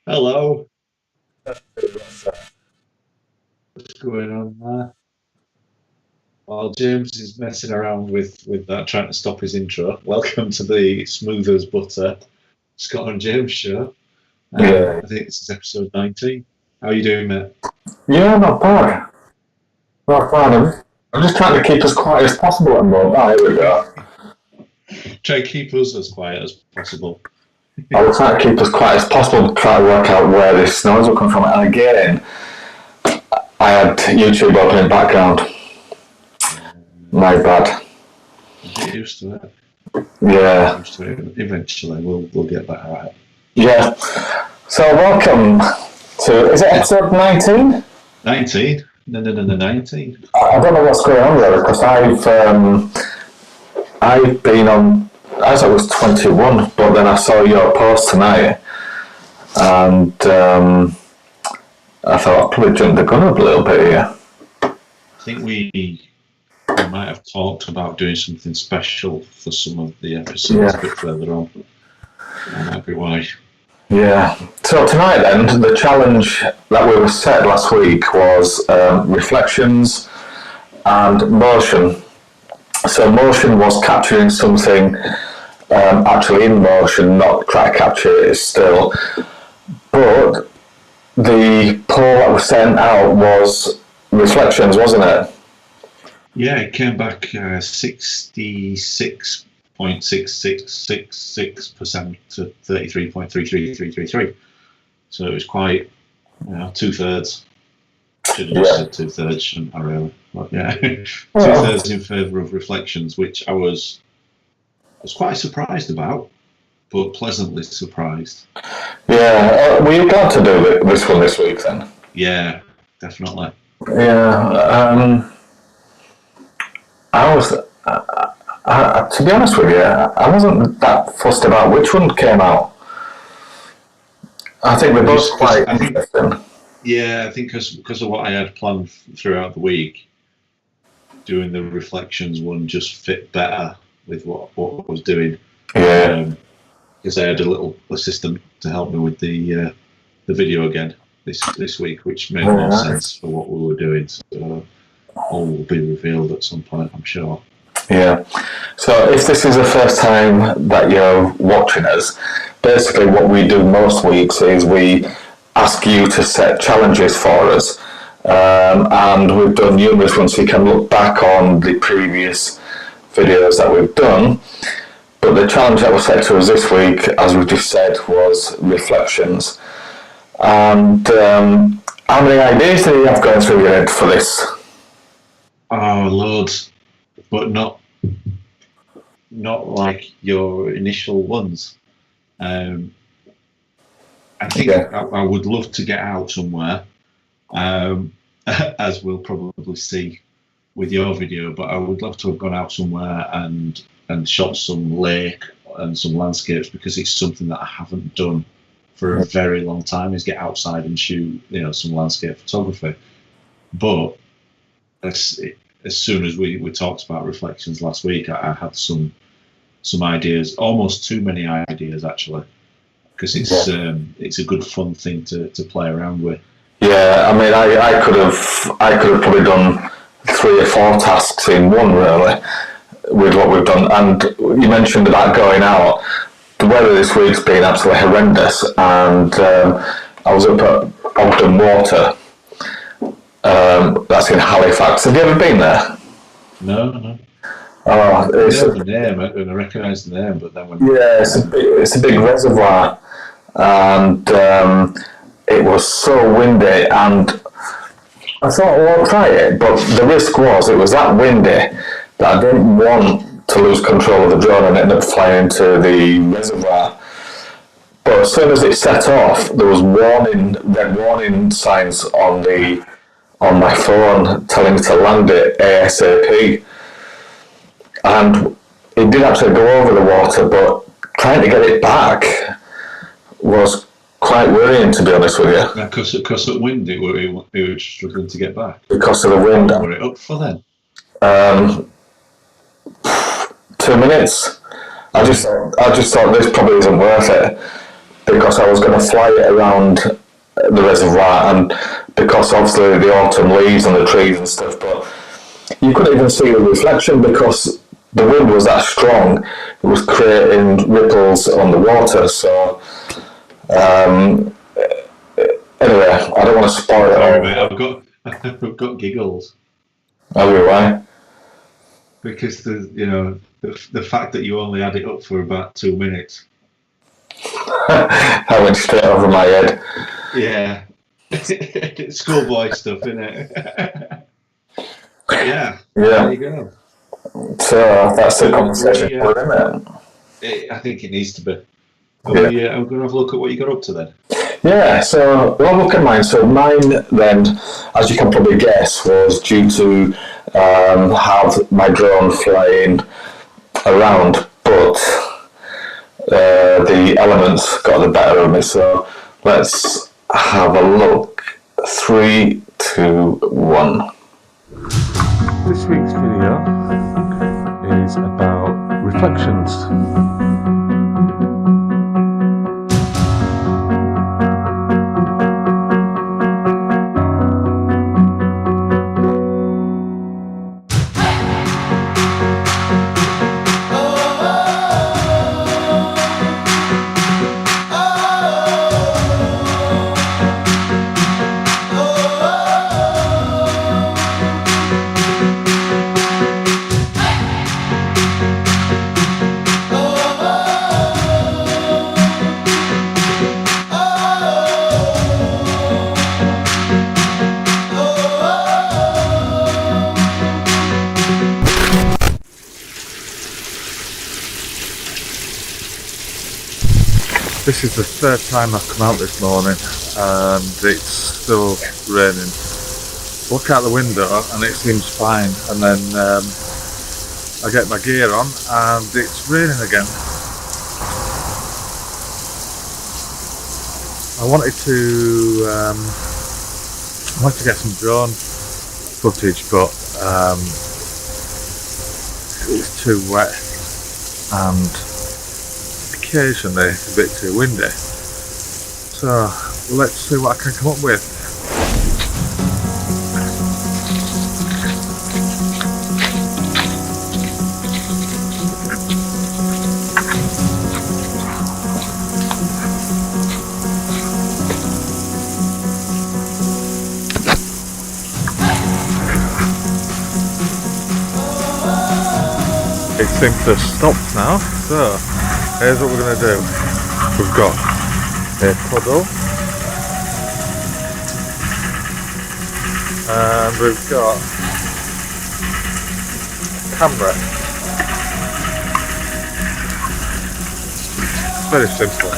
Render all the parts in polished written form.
Hello, what's going on there? While James is messing around with that, trying to stop his intro. Welcome to the Smooth as Butter Scott and James show. Yeah, I think this is episode 19. How are you doing, mate? yeah, not bad. Not bad. I'm just trying to keep as quiet as possible at the moment. Ah, here we go. Try to keep us as quiet as possible. I will try to keep as quiet as possible to try to work out where this noise will come from. And again, I had YouTube open in the background. My bad. Get used to it. Yeah. Used to it. Eventually, we'll get better at it. Yeah. So welcome to, is it episode 19? 19? No, 19. I don't know what's going on there because I've been on, I thought it was 21, but then I saw your post tonight and I thought I'd probably jumped the gun a little bit here. I think we might have talked about doing something special for some of the episodes a bit further on. That might be why. Yeah. So tonight then, the challenge that we were set last week was reflections and motion. So motion was capturing something actually in motion, not try to capture it still. But the poll that was sent out was reflections, wasn't it? Yeah, it came back 66.66666% to 33.33333. So it was quite, two-thirds. Should have just said two-thirds, shouldn't I, really? But yeah, two-thirds in favour of reflections, which I was quite surprised about, but pleasantly surprised. Yeah, were you glad to do this one this week then? Yeah, definitely. Yeah, I was, to be honest with you, I wasn't that fussed about which one came out. I think they're both quite interesting. Yeah, I think because of what I had planned throughout the week, doing the reflections one just fit better with what I was doing. Yeah. Because I had a little assistant to help me with the video again this week, which made more sense for what we were doing. So all will be revealed at some point, I'm sure. Yeah. So if this is the first time that you're watching us, basically what we do most weeks is we ask you to set challenges for us. And we've done numerous ones, so you can look back on the previous videos that we've done. But the challenge that was set to us this week, as we just said, was reflections. And how many ideas do you have going through your head for this? Oh, loads, but not like your initial ones. I think I would love to get out somewhere, as we'll probably see with your video. But I would love to have gone out somewhere and shot some lake and some landscapes, because it's something that I haven't done for a very long time, is get outside and shoot, some landscape photography. But as soon as we talked about reflections last week, I had some ideas, almost too many ideas actually, because it's a good fun thing to play around with. Yeah, I mean, I could have probably done 3 or 4 tasks in one, really, with what we've done. And you mentioned about going out. The weather this week's been absolutely horrendous, and I was up at Ogden Water. That's in Halifax. Have you ever been there? No. Oh, it's the name, and I recognise the name, but then when it's a big reservoir, and it was so windy, and I thought, well, I'll try it, but the risk was it was that windy that I didn't want to lose control of the drone and end up flying into the reservoir. But as soon as it set off, there was red warning signs on my phone telling me to land it ASAP. And it did actually go over the water, but trying to get it back was quite worrying, to be honest with you. Because of wind, it were struggling to get back. Because of the wind. What were it up for then? 2 minutes. I just thought this probably isn't worth it. because I was going to fly it around the reservoir, and because of the autumn leaves and the trees and stuff, but you couldn't even see the reflection because the wind was that strong. It was creating ripples on the water. So anyway, I don't want to spoil it Sorry, all. mate, I've got giggles Oh, why? because the fact that you only had it up for about 2 minutes. I went straight over my head. Yeah, schoolboy stuff, isn't it? Yeah, there you go. So that's the conversation, isn't it? I think it needs to be. Yeah. I'm going to have a look at what you got up to then. Yeah, so well, look at mine. So mine then, as you can probably guess, was due to have my drone flying around, but the elements got the better of me. So let's have a look. 3, 2, 1. This week's video is about reflections. This is the third time I've come out this morning and it's still raining. Look out the window and it seems fine, and then I get my gear on and it's raining again. I wanted to get some drone footage, but it was too wet and occasionally it's a bit too windy. So let's see what I can come up with. It seems to have stopped now, so here's what we're going to do. We've got a puddle and we've got a camera. Very simple.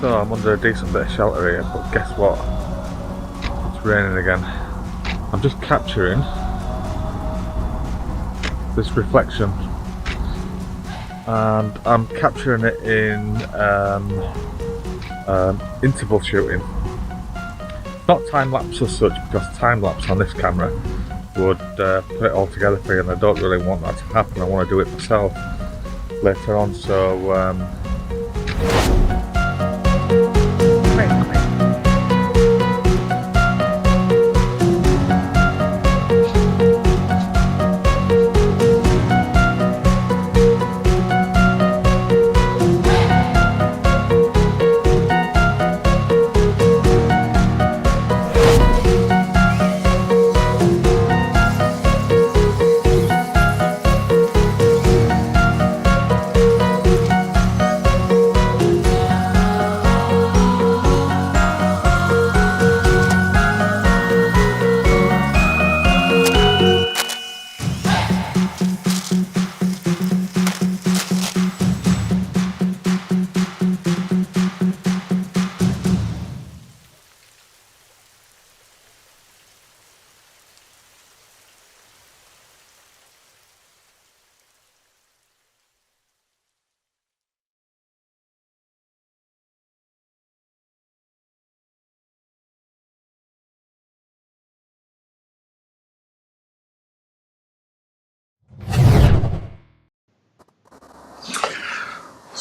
So I'm under a decent bit of shelter here, but guess what? It's raining again. I'm just capturing this reflection and I'm capturing it in interval shooting. Not time lapse as such, because time lapse on this camera would put it all together for you, and I don't really want that to happen. I want to do it myself later on, so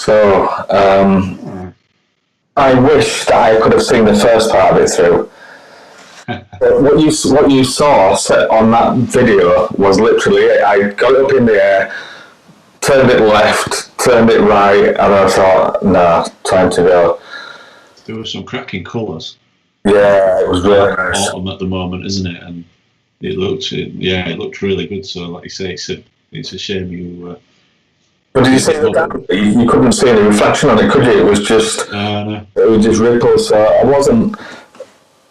So I wish that I could have seen the first part of it through. But what you saw on that video was literally it. I got it up in the air, turned it left, turned it right, and I thought, nah, time to go. There were some cracking colours. Yeah, it was really nice. Autumn at the moment, isn't it? And it looked really good. So, like you say, it's a shame you. But did you see the damage? You couldn't see any reflection on it, could you? It was just No. It was just ripples. So I wasn't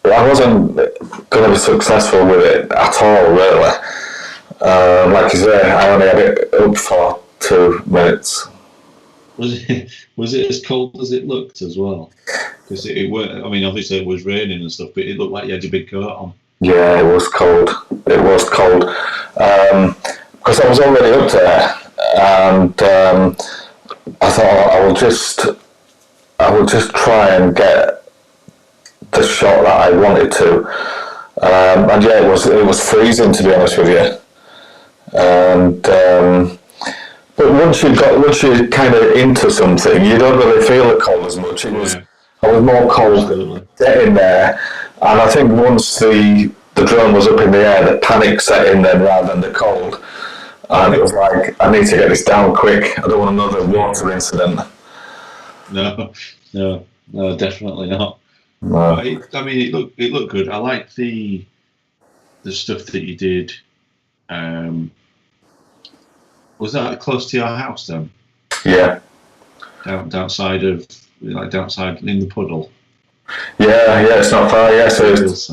going to be successful with it at all, really. Like you say, I only had it up for 2 minutes. Was it as cold as it looked as well? Because it were. I mean, obviously it was raining and stuff, but it looked like you had your big coat on. Yeah, it was cold. It was cold because I was already up there, and I thought I will just try and get the shot that I wanted to. And yeah, it was freezing, to be honest with you. And but once you're kind of into something, you don't really feel the cold as much. I was more cold getting there, and I think once the drone was up in the air, the panic set in then rather than the cold, and it was like, I need to get this down quick. I don't want another water incident. No, definitely not. No. I mean, it looked good. I like the stuff that you did. Was that close to your house then? Yeah. Downside in the puddle. Yeah, it's not far. Yeah, so there's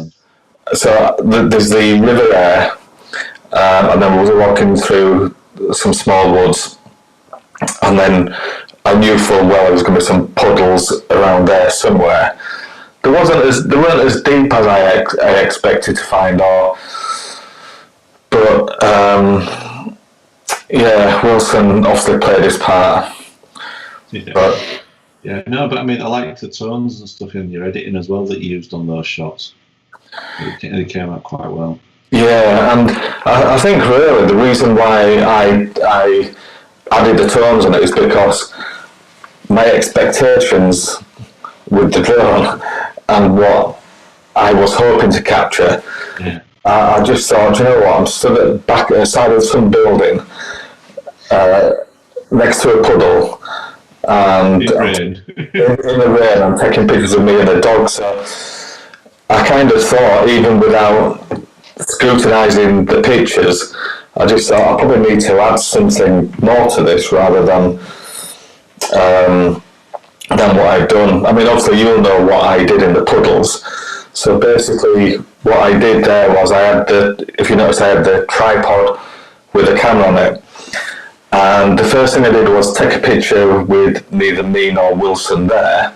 the river there, and then we were walking through some small woods, and then I knew full well there was going to be some puddles around there somewhere. They weren't as deep as I expected to find, but yeah, Wilson obviously played his part. Yeah. But I mean, I liked the tones and stuff in your editing as well that you used on those shots. It came out quite well. Yeah, and I think really the reason why I added the tones on it is because my expectations with the drone and what I was hoping to capture, I just thought, you know what, I'm stood at the back side of some building next to a puddle, and in the rain I'm taking pictures of me and the dog, so I kind of thought, even without scrutinising the pictures, I just thought I probably need to add something more to this rather than what I've done. I mean, obviously you'll know what I did in the puddles. So basically what I did there was if you notice, I had the tripod with a camera on it. And the first thing I did was take a picture with neither me nor Wilson there.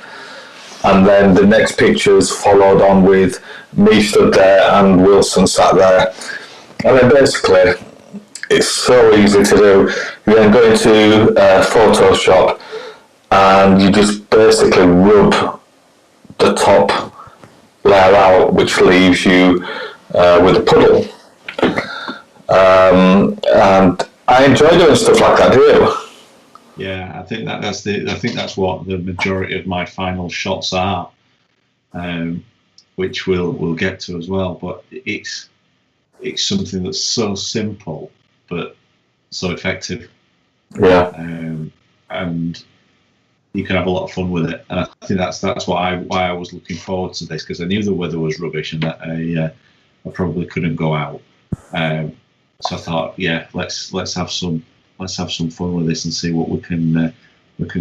And then the next pictures followed on with me stood there and Wilson sat there. And then basically, it's so easy to do. You then go into Photoshop and you just basically rub the top layer out, which leaves you with a puddle. And I enjoy doing stuff like that, do you? Yeah, I think that's what the majority of my final shots are, which we'll get to as well. But it's something that's so simple but so effective. Yeah. And you can have a lot of fun with it. And I think that's why I was looking forward to this, because I knew the weather was rubbish and that I probably couldn't go out. So I thought, yeah, let's have some fun with this and see what we can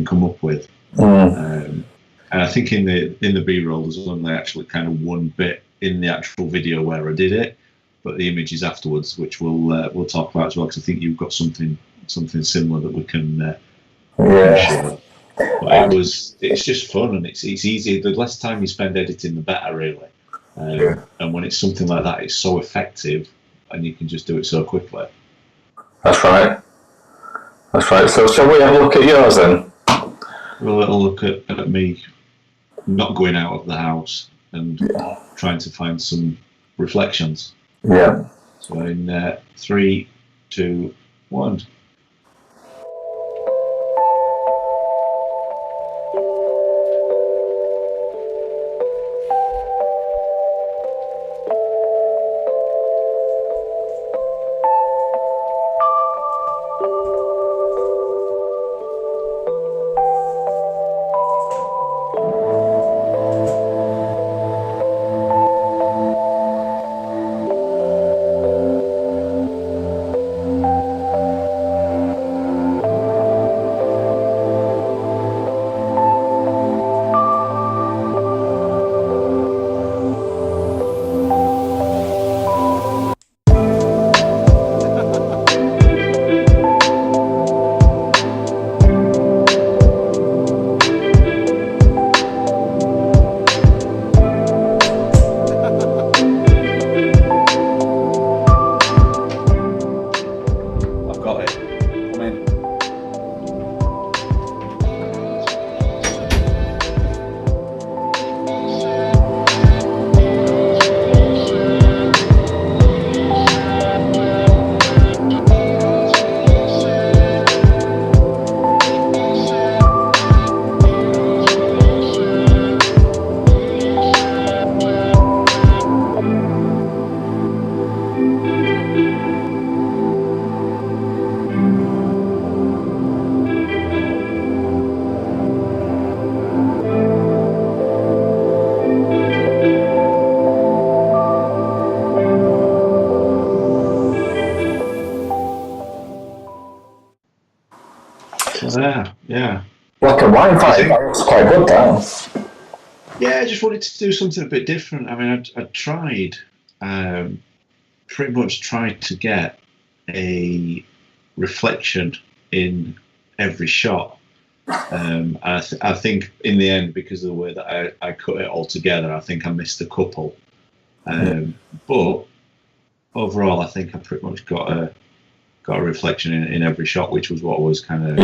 come up with. And I think in the B-roll there's only actually kind of one bit in the actual video where I did it, but the images afterwards, which we'll talk about as well, because I think you've got something similar that we can show. But it's just fun, and it's easy. The less time you spend editing, the better, really. And when it's something like that, it's so effective, and you can just do it so quickly. That's right. So shall we have a look at yours then? We'll have a look at me not going out of the house and trying to find some reflections. Yeah. So in 3, 2, 1. Yeah. Like a Wi-Fi, that was quite good, that. Yeah, I just wanted to do something a bit different. I mean, I tried, pretty much tried to get a reflection in every shot. And I think in the end, because of the way that I cut it all together, I think I missed a couple. But overall, I think I pretty much got a reflection in every shot, which was what I was kind of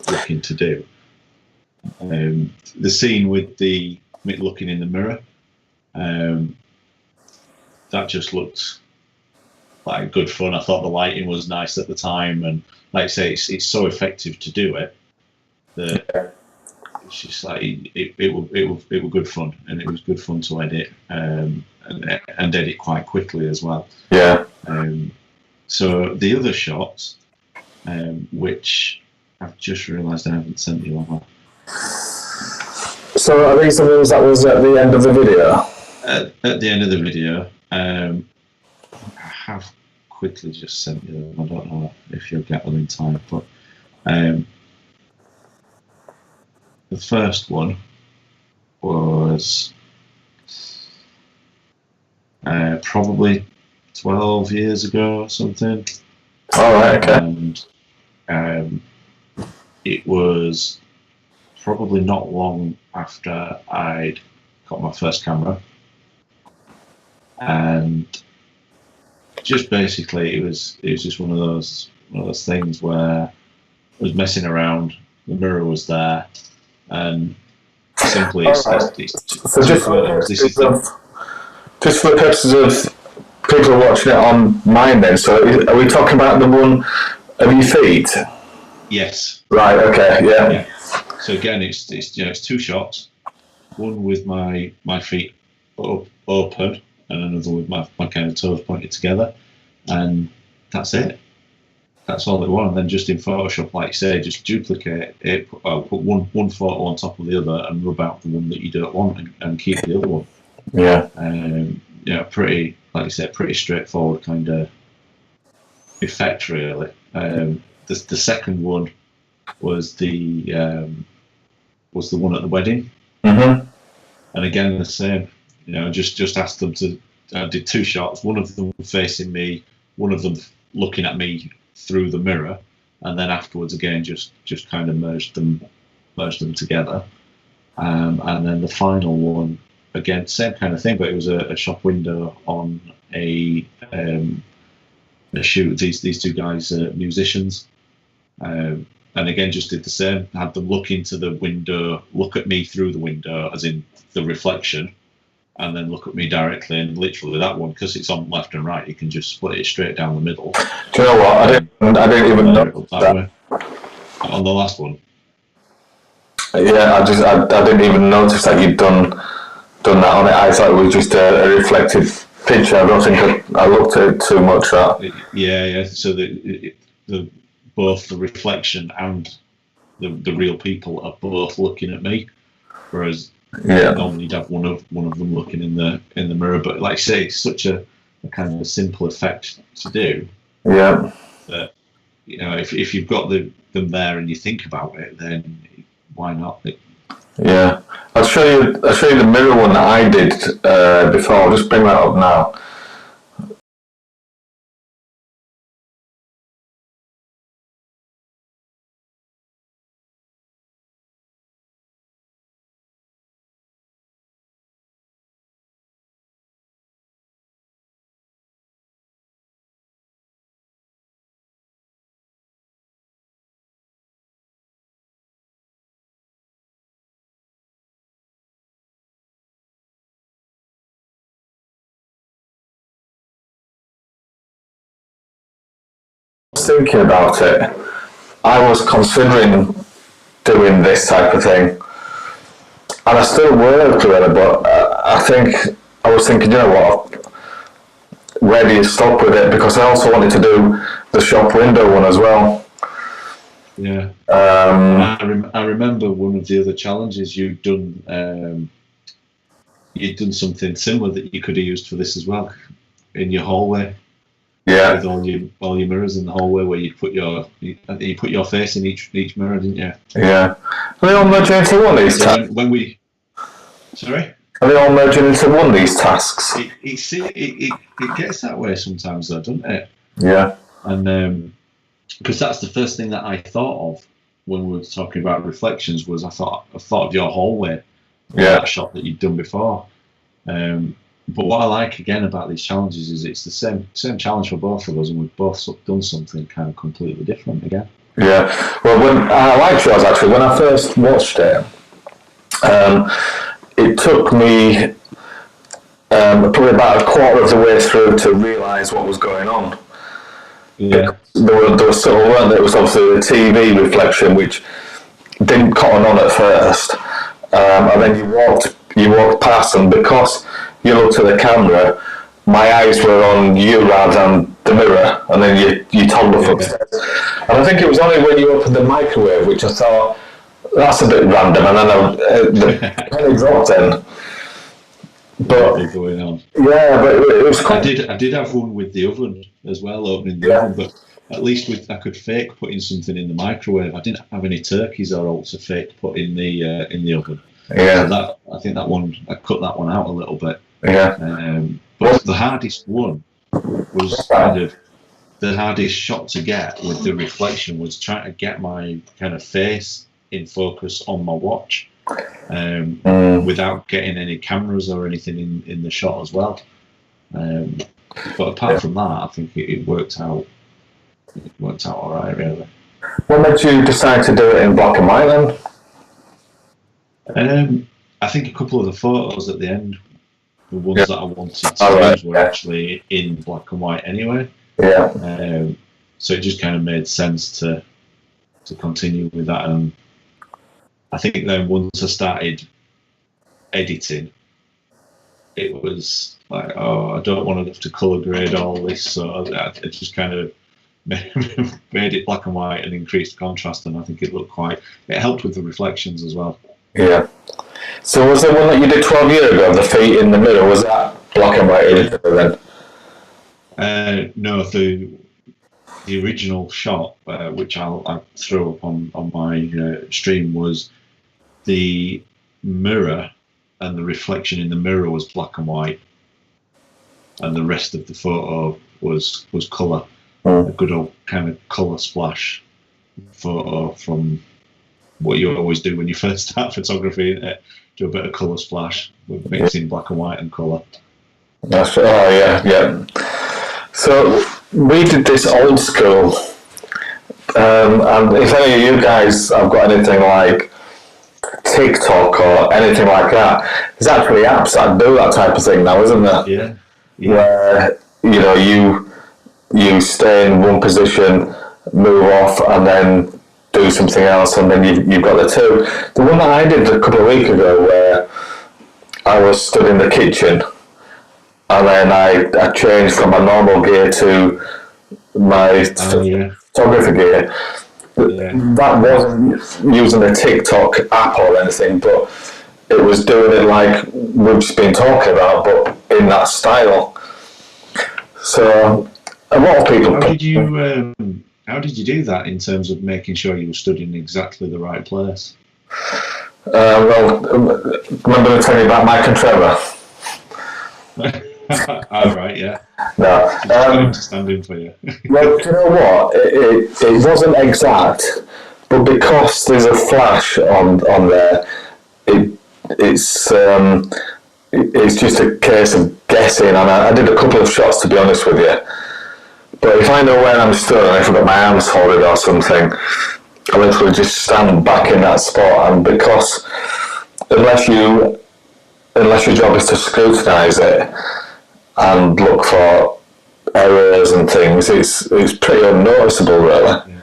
looking to do. The scene with the Mick looking in the mirror, that just looked like good fun. I thought the lighting was nice at the time, and like I say, it's so effective to do it that it's just like it was good fun, and it was good fun to edit, and edit quite quickly as well. Yeah. So the other shots, which I've just realised I haven't sent you on. So are these the ones that was at the end of the video? At the end of the video, I have quickly just sent you them. I don't know if you'll get them in time, but the first one was probably 12 years ago or something. All right, okay. And it was probably not long after I'd got my first camera, and just basically it was just one of those things where I was messing around. The mirror was there, and simply just for the purposes of people watching it on mine, then. So are we talking about the one of your feet? Yes. Right. Okay. Yeah. So again, it's two shots, one with my feet open, and another with my kind of toes pointed together, and that's it. That's all it was. And then just in Photoshop, like you say, just duplicate it, put one photo on top of the other, and rub out the one that you don't want, and keep the other one. Yeah. Pretty, like you said, pretty straightforward kind of effect, really. The second one was the one at the wedding, and again the same. Just asked them to. I did two shots. One of them facing me, one of them looking at me through the mirror, and then afterwards again just kind of merged them together. And then the final one, again same kind of thing, but it was a shop window on a shoot. These two guys are musicians. And again, just did the same. Had them look into the window, look at me through the window, as in the reflection, and then look at me directly. And literally that one, because it's on left and right, you can just split it straight down the middle. Do you know what? I didn't even know that. On the last one. Yeah, I didn't even notice that you'd done that on it. I thought it was just a reflective picture. I don't think I looked at it too much. Yeah. So the both the reflection and the real people are both looking at me, whereas normally you'd have one of them looking in the mirror. But like I say, it's such a kind of simple effect to do. Yeah. That if you've got them there and you think about it, then why not? Yeah. I'll show you the mirror one that I did before. I'll just bring that up now. Thinking about it, I was considering doing this type of thing, and I still work with it, but I was thinking, you know what, where do you stop with it? Because I also wanted to do the shop window one as well. Yeah. I remember one of the other challenges you'd done. You'd done something similar that you could have used for this as well, in your hallway. Yeah. with all your mirrors in the hallway, where you put your face in each mirror, didn't you? Yeah. Are they all merging into one these So tasks? when we, sorry, Are they all merging into one these tasks? it gets that way sometimes, though, doesn't it? Yeah. And because that's the first thing that I thought of when we were talking about reflections, was I thought of your hallway, Yeah. that shot that you'd done before. But what I like again about these challenges is it's the same challenge for both of us, and we've both done something kind of completely different again. Yeah. Well, when I liked yours actually. When I first watched it, it took me probably about a quarter of the way through to realise what was going on. Yeah. There was subtle, weren't there? It was obviously the TV reflection, which didn't cotton on at first, and then you walked past, and because you looked at the camera, my eyes were on you rather than the mirror, and then you toddled up upstairs. And I think it was only when you opened the microwave, which I thought, that's a bit random, and then the penny dropped in. But going on. yeah, but it was quite. I did have one with the oven as well, opening the oven, but at least I could fake putting something in the microwave. I didn't have any turkeys or all to fake put in the oven. Yeah. So I think that one, I cut that one out a little bit. Yeah. But the hardest one was kind of the hardest shot to get with the reflection, was trying to get my kind of face in focus on my watch, without getting any cameras or anything in the shot as well. But apart from that, I think it worked out. It worked out all right, really. What made you decide to do it in black and white then? I think a couple of the photos at the end, the ones that I wanted to use, were actually in black and white anyway. Yeah. So it just kind of made sense to continue with that. And I think then once I started editing, it was like, oh, I don't want to have to colour grade all this, so I just kind of made it black and white and increased contrast, and I think it helped with the reflections as well. Yeah. So was the one that you did 12 years ago, the feet in the mirror, was that black and white then? No, the original shot, which I threw up on my stream, was the mirror, and the reflection in the mirror was black and white, and the rest of the photo was colour. A good old kind of colour splash photo from what you always do when you first start photography, do a bit of colour splash, mixing black and white and colour. That's yeah. So we did this old school, and if any of you guys have got anything like TikTok or anything like that, there's actually apps that do that type of thing now, isn't there? Yeah. Where you stay in one position, move off, and then do something else, and then you've got the two. The one that I did a couple of weeks ago, where I was stood in the kitchen, and then I changed from my normal gear to my photography gear. Yeah. That wasn't using a TikTok app or anything, but it was doing it like we've just been talking about, but in that style. So a lot of people. How did you do that in terms of making sure you were stood in exactly the right place? Well, remember me telling you about Mike and Trevor? All right, yeah. No. Stand in for you. Well, do you know what? It wasn't exact, but because there's a flash on there, it's just a case of guessing. And I did a couple of shots, to be honest with you. But if I know where I'm stood, and if I've got my arms folded or something, I literally just stand back in that spot. And because unless your job is to scrutinise it and look for errors and things, it's pretty unnoticeable, really.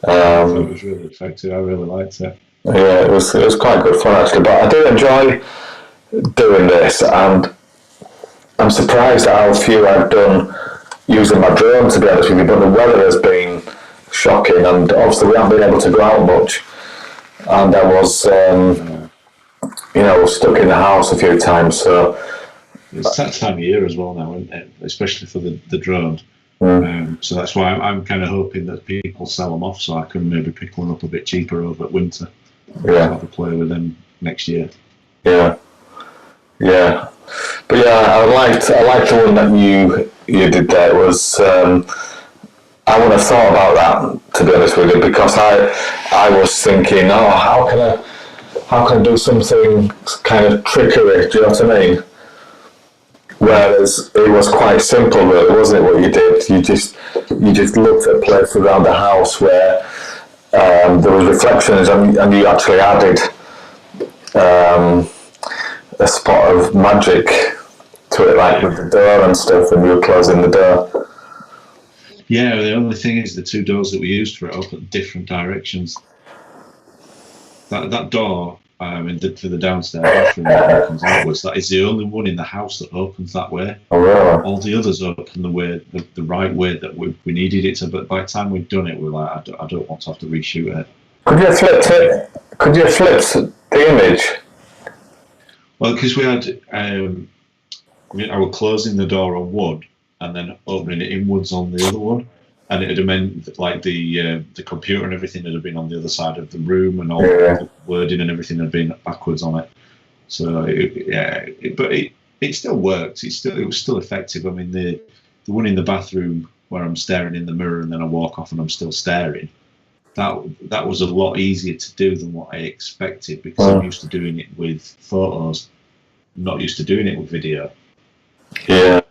Yeah. It was really effective. I really liked it. Yeah, it was quite good fun actually. But I do enjoy doing this, and I'm surprised at how few I've done using my drone, to be honest with you. But the weather has been shocking, and obviously we haven't been able to go out much. And I was, stuck in the house a few times. So it's that time of year as well now, isn't it? Especially for the drone. So that's why I'm kind of hoping that people sell them off, so I can maybe pick one up a bit cheaper over at winter. Yeah. Have a play with them next year. Yeah. Yeah. But yeah, I liked the one that you did there. It was I would have thought about that, to be honest with you, because I was thinking, oh, how can I do something kind of trickery? Do you know what I mean? Whereas it was quite simple, wasn't it? What you did, you just looked at places around the house where there was reflections, and you actually added a spot of magic to it, like with the door and stuff, and you were closing the door. Yeah, the only thing is the two doors that we used for it open different directions. That door for the downstairs bathroom that opens outwards, that is the only one in the house that opens that way. Oh, really? All the others open the right way that we needed it to, but by the time we'd done it, we were like, I don't want to have to reshoot it. Could you have flipped the image? Well, because we had, I was closing the door on one and then opening it inwards on the other one, and it had meant like the computer and everything had been on the other side of the room, and all the wording and everything had been backwards on it. So but it still worked. It was still effective. I mean, the one in the bathroom where I'm staring in the mirror and then I walk off and I'm still staring. That was a lot easier to do than what I expected, because I'm used to doing it with photos, not used to doing it with video. Yeah.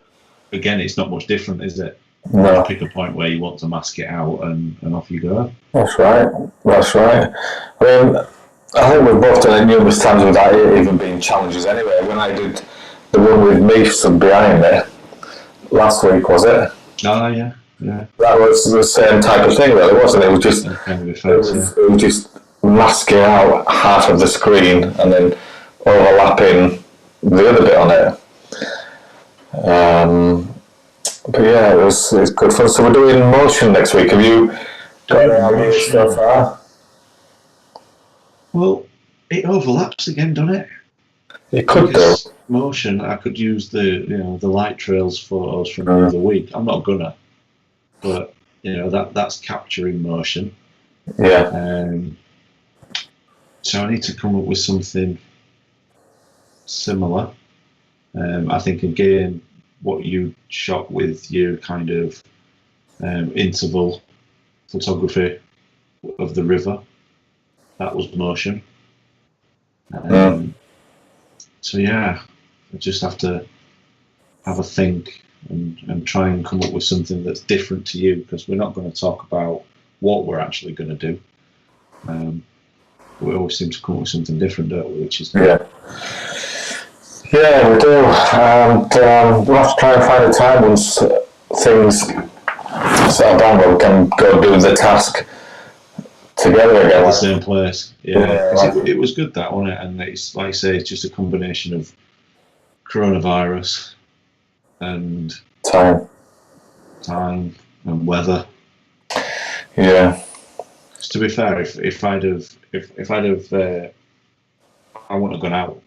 Again, it's not much different, is it? No. You pick a point where you want to mask it out, and off you go. That's right. I mean, I think we've both done it numerous times without it even being challenges anyway. When I did the one with me stood behind me last week, was it? Oh, yeah. Yeah. That was the same type of thing, really, wasn't it? It was just it was just masking out half of the screen and then overlapping the other bit on it. But yeah, it's good fun. So we're doing motion next week. Have you got any ideas so far? Well, it overlaps again, doesn't it? It could do. Motion, I could use the light trails photos from the other week. I'm not gonna, but that's capturing motion. Yeah. So I need to come up with something similar. I think again, what you shot with your kind of interval photography of the river, that was motion. So yeah, I just have to have a think and try and come up with something that's different to you, because we're not going to talk about what we're actually going to do. We always seem to come up with something different, don't we? Which is good. Yeah, we do, and we'll have to try and find a time once things settle down where we can go do the task together again. At the same place, it was good, that, wasn't it? And it's like I say, it's just a combination of coronavirus and time and weather. Yeah. To be fair, if I wouldn't have gone out.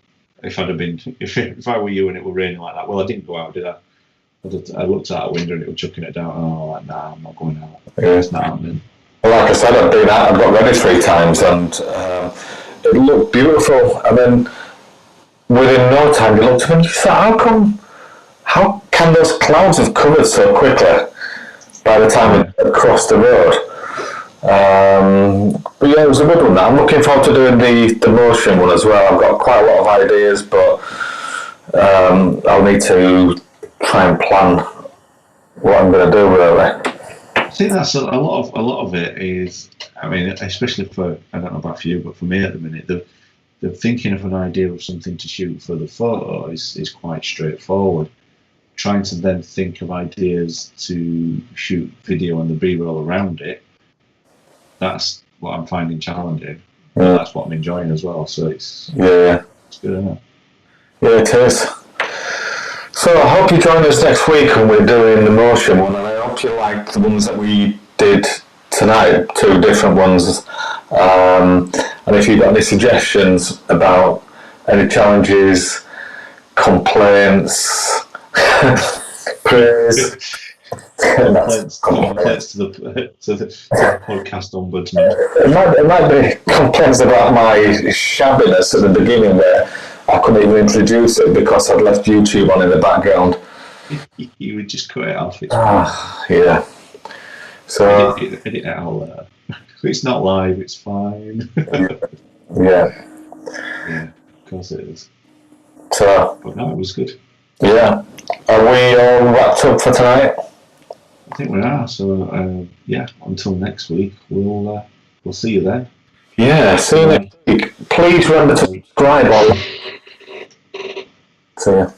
If I'd have been, if I were you and it were raining like that, well, I didn't go out, did I? I looked out a window and it was chucking it down. And I'm like, nah, I'm not going out. It's not happening. Well, like I said, I've been out. I've got ready 3 times, and it looked beautiful. And then within no time, you looked at me and you thought, how can those clouds have covered so quickly by the time it crossed the road? But yeah, it was a good one. I'm looking forward to doing the motion one as well. I've got quite a lot of ideas, but I'll need to try and plan what I'm going to do, really. I think that's a lot of it is, I mean, especially for, I don't know about for you, but for me at the minute, the thinking of an idea of something to shoot for the photo is quite straightforward. Trying to then think of ideas to shoot video and the B-roll around it, that's what I'm finding challenging. Yeah. That's what I'm enjoying as well. So it's good, isn't it? Yeah, it is. So I hope you join us next week when we're doing the motion one, and I hope you like the ones that we did tonight, 2 different ones. And if you've got any suggestions about any challenges, complaints, praise, Complaints to the podcast ombudsman. It might be complaints about my shabbiness at the beginning where I couldn't even introduce it because I'd left YouTube on in the background. You would just cut it off. Yeah. So edit it out. It's not live. It's fine. Yeah. Yeah, of course it is. So, but no, it was good. Yeah. Are we all wrapped up for tonight? I think we are. So yeah, until next week, we'll see you then. Yeah, see you next week. Please remember to subscribe. See ya.